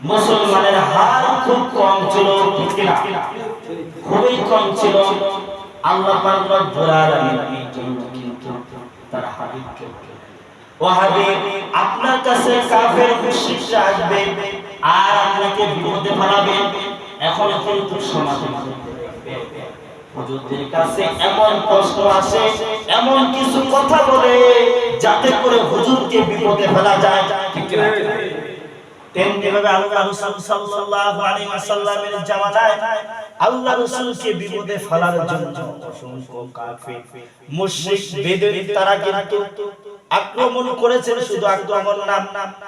মুসলমানের হার খুব কম ছিল, ঠিক না? খুবই কম ছিল। আল্লাহ পাক রব্বুল আলামিনের জন্য কিন্তু তার হাবিবকে, ও হাবিব আপনার কাছে কাফের মুশরিকরা আসবে আর আপনাকে বিপদে ফেলাবে। এখন কিন্তু সমাধান হুজুরদের কাছে এমন প্রশ্ন আসে, এমন কিছু কথা বলে যাতে করে হুজুরকে বিপদে ফেলা যায়, ঠিক না? তেমনিভাবে আল্লাহ রাসূল সাল্লাল্লাহু আলাইহি ওয়াসাল্লামের জামানায় আল্লাহ রাসূলকে বিপদে ফেলার জন্য অসংখ্য কাফির মুশরিক বেদুইন তারা কিন্তু আক্রমণ করেছেন। শুধু আক্রমণ না,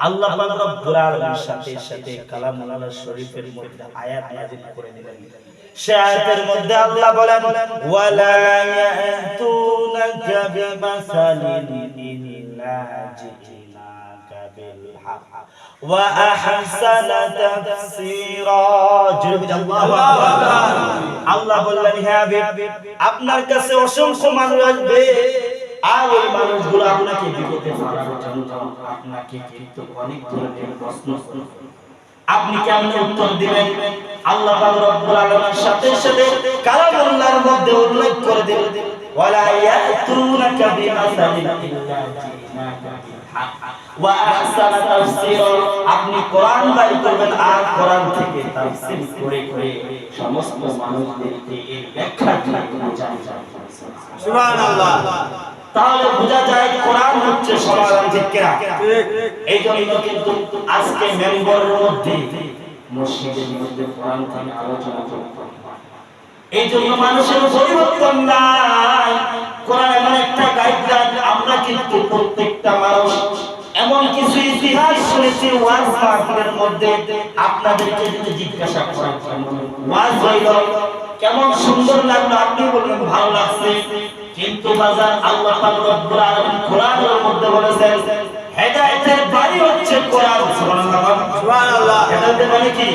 আল্লাহ পাক রব্বুল আলামিনের সাথে সাথে কালামুল্লাহ শরীফের মধ্যে আয়াত নাযিল করে দিলেন। সে আয়াতের মধ্যে আল্লাহ বলেন, ওয়ালা ইয়াতুনাকা বিমাসালিন ইল্লা জিনাকা বিল হক ওয়া আহসানা তাফসীরা। আল্লাহু আকবার। আল্লাহ বললেন, হে হাবিব আপনার কাছে অসংখ্য মানুষ আসবে আর ওই মানুষগুলো আপনাকে বিপদে ফেলার জন্য আপনাকে কিন্তু অনেক ধরনের প্রশ্ন করবে। আপনি কেমন উত্তর দিবেন? আল্লাহ পাক রব্বুল আলামিনের সাথে সাথে কালামুল্লাহর মধ্যে উল্লেখ করে দিলেন, ওয়ালা ইয়াতুনাকা বিমাসালিন ইল্লা জিনাকা বিল হক ওয়া আহসানা তাফসীরা। আপনি কোরআন বাইর করবেন আর কোরআন থেকে তাফসীর করে করে সমস্ত মানুষদেরকে এর ব্যাখ্যা দিয়ে বোঝাবেন। সুবহানাল্লাহ। তাহলে বোঝা যায় কোরআন হচ্ছে সমাধান, ঠিক কিনা? এই জন্য কিন্তু আজকে মেম্বরের মধ্যে মসজিদের মধ্যে কোরআন থেকে আলোচনা করতে হয়। এই জন্য মানুষের পরিবর্তন নাই। কোরআন এমন একটা গাইডলাইন, আমরা কিন্তু প্রত্যেকটা মানুষ এমন কিছু ইতিহাস শুনেছি ওয়াজ মাহফিলের মধ্যে। আপনাদেরকে যদি জিজ্ঞাসা করা ওয়াজ হইল কেমন সুন্দর লাগলো, আপনি বলবেন ভালো লাগছে, কিন্তু বাজার আল্লাহ পাক রব্বুল আলামিন কোরআনের মধ্যে বলেছেন হেদায়েতের বাড়ি হচ্ছে কোরআন। সুবহানাল্লাহ। হেদায়েতের মানে কি?